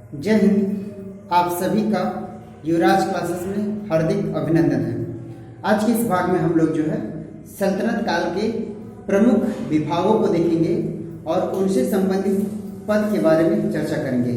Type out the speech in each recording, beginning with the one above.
जय हिंद। आप सभी का युवराज क्लासेस में हार्दिक अभिनंदन है। आज के इस भाग में हम लोग जो है सल्तनत काल के प्रमुख विभागों को देखेंगे और उनसे संबंधित पद के बारे में चर्चा करेंगे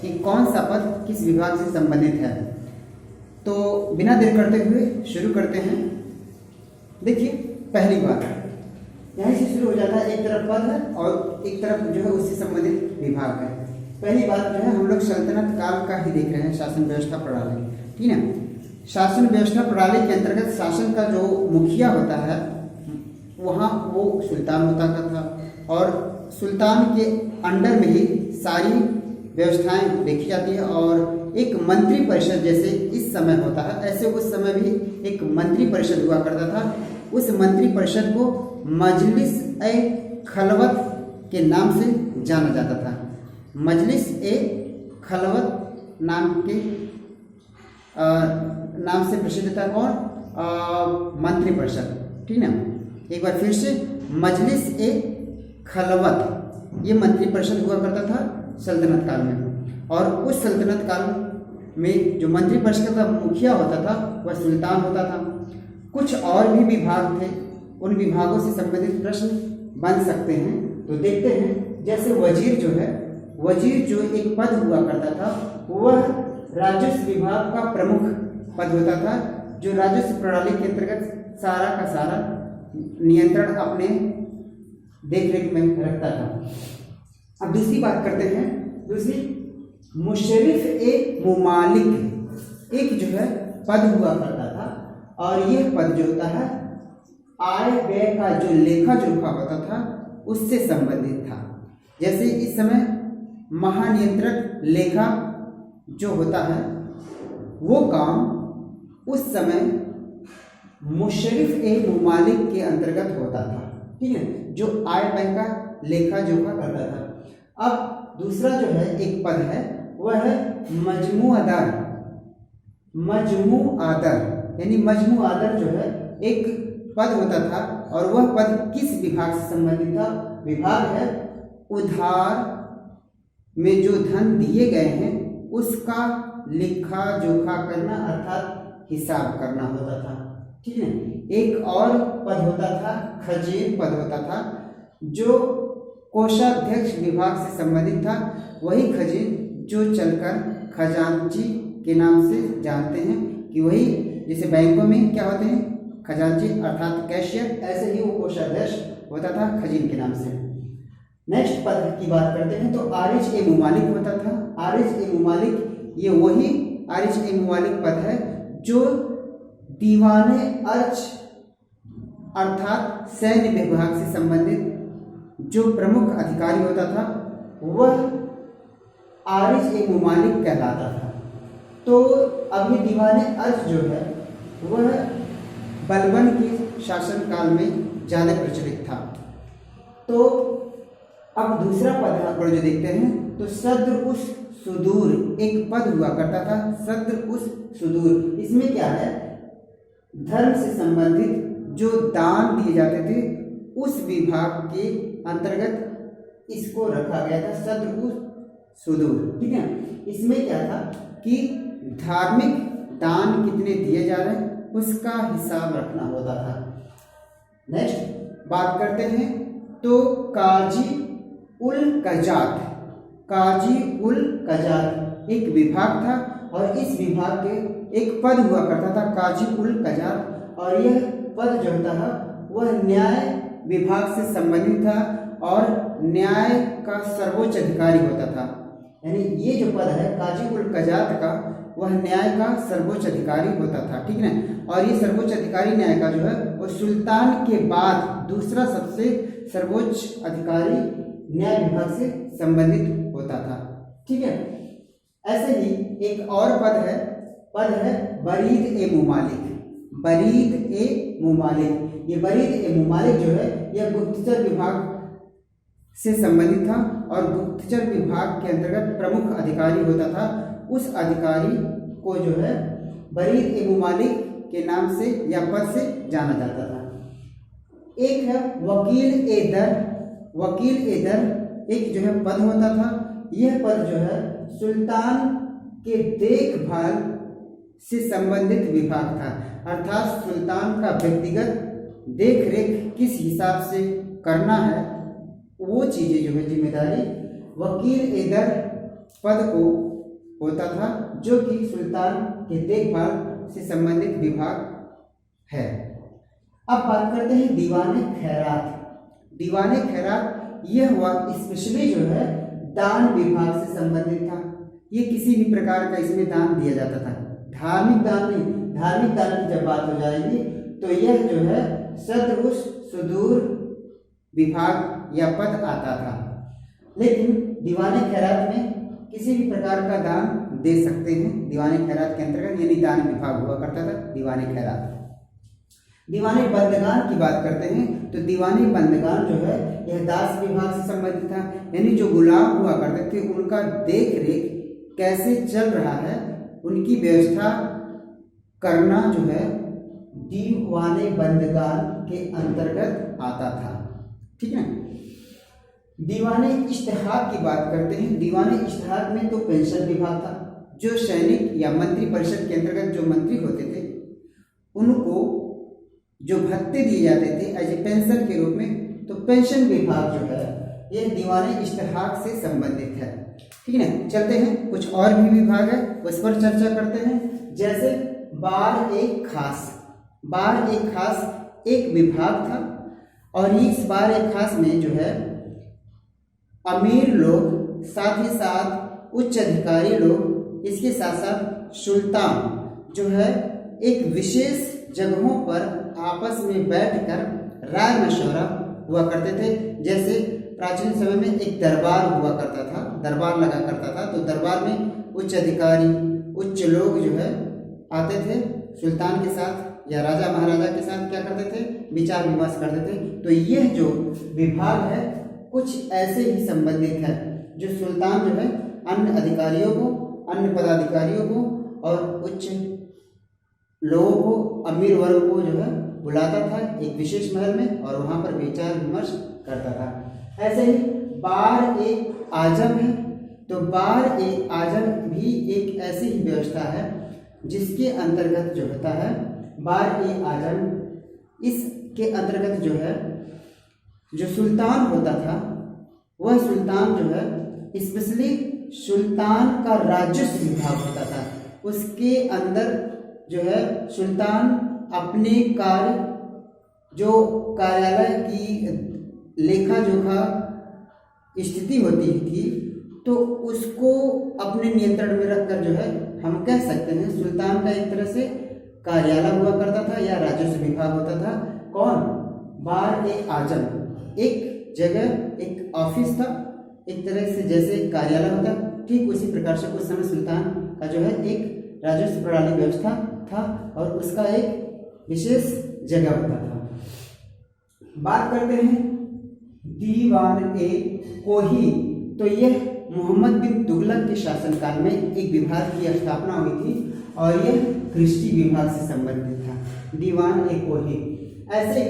कि कौन सा पद किस विभाग से संबंधित है। तो बिना देर करते हुए शुरू करते हैं। देखिए, पहली बात यहीं से शुरू हो जाता है। एक तरफ पद है और एक तरफ जो है उससे संबंधित विभाग है। पहली बात जो है हम लोग सल्तनत काल का ही देख रहे हैं, शासन व्यवस्था प्रणाली, ठीक है। शासन व्यवस्था प्रणाली के अंतर्गत शासन का जो मुखिया होता है वहाँ वो सुल्तान होता था और सुल्तान के अंडर में ही सारी व्यवस्थाएं देखी जाती है और एक मंत्री परिषद जैसे इस समय होता है ऐसे उस समय भी एक मंत्री परिषद हुआ करता था। उस मंत्री परिषद को मजलिस ए खलवत के नाम से जाना जाता था। मजलिस ए खलवत नाम के नाम से प्रसिद्ध था कौन? मंत्री परिषद, ठीक ना। एक बार फिर से, मजलिस ए खलवत ये मंत्री परिषद हुआ करता था सल्तनत काल में। और उस सल्तनत काल में जो मंत्री परिषद का मुखिया होता था वह सुल्तान होता था। कुछ और भी विभाग थे, उन विभागों से संबंधित प्रश्न बन सकते हैं। तो देखते हैं, जैसे वजीर जो है, वजीर जो एक पद हुआ करता था वह राजस्व विभाग का प्रमुख पद होता था, जो राजस्व प्रणाली के अंतर्गत सारा का सारा नियंत्रण अपने देखरेख में रखता था। अब दूसरी बात करते हैं। दूसरी, मुशर्रिफ ए मुमालिक एक जो है पद हुआ करता था और यह पद जो होता है आय व्यय का जो लेखा जोखा होता था उससे संबंधित था। जैसे इस समय महानियंत्रक लेखा जो होता है वो काम उस समय मुशर्रिफ ए मुमालिक के अंतर्गत होता था, ठीक है, जो आय व्यय का लेखा जोखा करता था। अब दूसरा जो है एक पद है वह है मजमुआदर। मजमुआदर यानी मजमुआदर जो है एक पद होता था और वह पद किस विभाग से संबंधित था? विभाग है उधार में जो धन दिए गए हैं उसका लेखा जोखा करना अर्थात हिसाब करना होता था, ठीक है। एक और पद होता था खजीन पद होता था जो कोषाध्यक्ष विभाग से संबंधित था। वही खजीन जो चलकर खजांची के नाम से जानते हैं कि वही जैसे बैंकों में क्या होते हैं खजांची अर्थात कैशियर, ऐसे ही वो कोषाध्यक्ष होता था खजीन के नाम से। नेक्स्ट पद की बात करते हैं तो आरिज ए मुमालिक होता था। आरिज ए मुमालिक ये वही आरिज ए मुमालिक पद है जो दीवाने अर्च अर्थात सैन्य विभाग से संबंधित जो प्रमुख अधिकारी होता था वह आरिज ए मुमालिक कहलाता था। तो अभी दीवाने अर्च जो है वह बलबन के शासन काल में ज़्यादा प्रचलित था। तो अब दूसरा पद यहाँ पर जो देखते हैं तो सद्र उस सुदूर एक पद हुआ करता था। सद्र उस सुदूर इसमें क्या है? धर्म से संबंधित जो दान दिए जाते थे उस विभाग के अंतर्गत इसको रखा गया था, सद्र उस सुदूर, ठीक है। इसमें क्या था कि धार्मिक दान कितने दिए जा रहे हैं उसका हिसाब रखना होता था। नेक्स्ट बात करते हैं तो काजी उल कजात। काजी उल कजात एक विभाग था और इस विभाग के एक पद हुआ करता था काजी उल कजात और यह पद जो होता है वह न्याय विभाग से संबंधित था और न्याय का सर्वोच्च अधिकारी होता था। यानी ये जो पद है काजी उल कजात का वह न्याय का सर्वोच्च अधिकारी होता था, ठीक है। और ये सर्वोच्च अधिकारी न्याय का जो है वो सुल्तान के बाद दूसरा सबसे सर्वोच्च अधिकारी न्याय विभाग से संबंधित होता था, ठीक है। ऐसे ही एक और पद है बरीद ए मुमालिक। बरीद ए मुमालिक ये बरीद ए मुमालिक जो है यह गुप्तचर विभाग से संबंधित था और गुप्तचर विभाग के अंतर्गत प्रमुख अधिकारी होता था। उस अधिकारी को जो है बरीद ए मुमालिक के नाम से या पद से जाना जाता था। एक है वकील ए दर। वकील ए दर एक जो है पद होता था। यह पद जो है सुल्तान के देखभाल से संबंधित विभाग था, अर्थात सुल्तान का व्यक्तिगत देख रेख किस हिसाब से करना है वो चीज़ें जो है जिम्मेदारी वकील ए दर पद को होता था, जो कि सुल्तान के देखभाल से संबंधित विभाग है। अब बात करते हैं दीवाने खैरात। दीवाने खैरात यह हुआ स्पेशली जो है दान विभाग से संबंधित था। ये किसी भी प्रकार का इसमें दान दिया जाता था, धार्मिक दान नहीं। धार्मिक दान की जब बात हो जाएगी तो यह जो है सदरुष सुदूर विभाग या पद आता था, लेकिन दीवाने खैरात में किसी भी प्रकार का दान दे सकते हैं। दीवाने खैरात के अंतर्गत यानी दान विभाग हुआ करता था दीवाने खैरात। दीवाने बंदगान की बात करते हैं तो दीवाने बंदगान जो है यह दास विभाग से संबंधित था, यानी जो गुलाम हुआ करते थे उनका देख रेख कैसे चल रहा है उनकी व्यवस्था करना जो है दीवाने बंदगान के अंतर्गत आता था। ठीक है। दीवाने इश्तिहाक की बात करते हैं। दीवाने इश्तिहाक में तो पेंशन विभाग था, जो सैनिक या मंत्री परिषद के अंतर्गत जो मंत्री होते थे उनको जो भत्ते दिए जाते थे एज ए पेंशन के रूप में, तो पेंशन विभाग जो है यह दीवाने इश्तिहाक से संबंधित है। ठीक है ना। चलते हैं, कुछ और भी विभाग है उस पर चर्चा करते हैं। जैसे बार एक खास। बार एक खास एक विभाग था और इस बार एक खास में जो है अमीर लोग, साथ ही साथ उच्च अधिकारी लोग, इसके साथ साथ सुल्तान जो है एक विशेष जगहों पर आपस में बैठकर राय मशवरा हुआ करते थे। जैसे प्राचीन समय में एक दरबार हुआ करता था, दरबार लगा करता था, तो दरबार में उच्च अधिकारी, उच्च लोग जो है आते थे सुल्तान के साथ या राजा महाराजा के साथ क्या करते थे, विचार विमर्श करते थे। तो यह जो विभाग है कुछ ऐसे ही संबंधित है, जो सुल्तान जो है अन्य अधिकारियों को, अन्य पदाधिकारियों को और उच्च लोगों को, अमीर वर्ग को जो है बुलाता था एक विशेष महल में और वहाँ पर विचार विमर्श करता था। ऐसे ही बार एक आजम है, तो बार एक आजम भी एक ऐसी ही व्यवस्था है जिसके अंतर्गत जो होता है बार ए आजम, इसके अंतर्गत जो है जो सुल्तान होता था वह सुल्तान जो है स्पेशली सुल्तान का राजस्व विभाग होता था। उसके अंदर जो है सुल्तान अपने कार्य, जो कार्यालय की लेखा जोखा स्थिति होती थी, तो उसको अपने नियंत्रण में रखकर जो है हम कह सकते हैं सुल्तान का एक तरह से कार्यालय हुआ करता था या राजस्व विभाग होता था। कौन? बार ए आजम एक जगह, एक ऑफिस था, एक तरह से जैसे कार्यालय होता, ठीक उसी प्रकार से उस समय सुल्तान का जो है एक राजस्व प्रणाली व्यवस्था था और उसका एक विशेष जगह होता था। बात करते हैं दीवान ए कोही। तो यह मोहम्मद बिन तुगलक के शासनकाल में एक विभाग की स्थापना हुई थी और यह कृषि विभाग से संबंधित था, दीवान ए कोही। ऐसे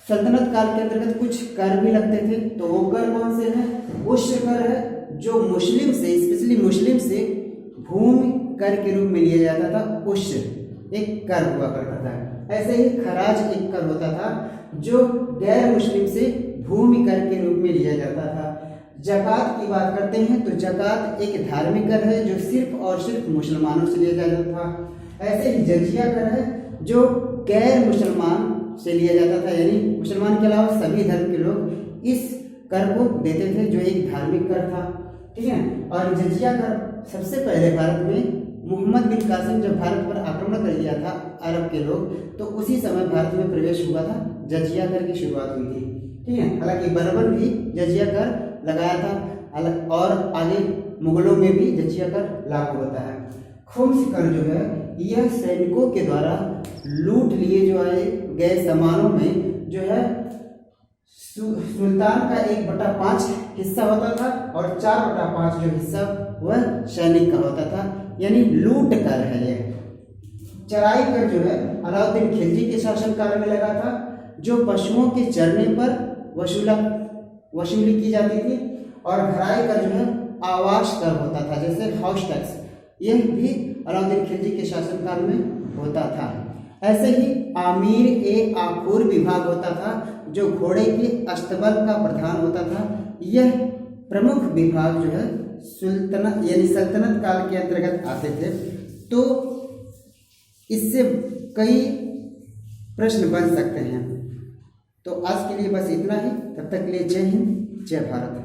सल्तनत काल के अंतर्गत कुछ कर भी लगते थे, तो वो कर कौन से हैं? उश्र कर है, जो मुस्लिम से, स्पेशली मुस्लिम से भूमि कर के रूप में लिया जाता था। उश्र एक कर हुआ करता था। ऐसे ही खराज एक कर होता था जो गैर मुस्लिम से भूमि कर के रूप में लिया जाता था। जकात की बात करते हैं तो जकात एक धार्मिक कर है जो सिर्फ और सिर्फ मुसलमानों से लिया जाता था। ऐसे ही जजिया कर है जो गैर मुसलमान से लिया जाता था, यानी मुसलमान के अलावा सभी धर्म के लोग इस कर को देते थे जो एक धार्मिक कर था। ठीक है। और जजिया कर सबसे पहले भारत में मोहम्मद बिन कासिम जब भारत पर आक्रमण कर दिया था अरब के लोग, तो उसी समय भारत में प्रवेश हुआ था, जजिया कर की शुरुआत हुई थी। ठीक है। हालांकि बर्बर भी जजिया कर लगाया था और आगे मुगलों में भी जजिया कर लागू होता है। खुम्स कर जो है यह सैनिकों के द्वारा लूट लिए जो आए गए सामानों में जो है सुल्तान का 1/5 हिस्सा होता था और 4/5 जो हिस्सा वह सैनिक का होता था, यानी लूट कर है यह। चराई कर जो है अलाउद्दीन खिलजी के शासनकाल में लगा था, जो पशुओं के चरने पर वसूली की जाती थी। और घराई कर जो है आवास कर होता था, जैसे हाउस टैक्स, यह भी अलाउद्दीन खिलजी के शासनकाल में होता था। ऐसे ही आमीर ए आखूर विभाग होता था, जो घोड़े के अस्तबल का प्रधान होता था। यह प्रमुख विभाग जो है सुल्तनत यानी सल्तनत काल के अंतर्गत आते थे। तो इससे कई प्रश्न बन सकते हैं। तो आज के लिए बस इतना ही। तब तक के लिए जय हिंद, जय भारत।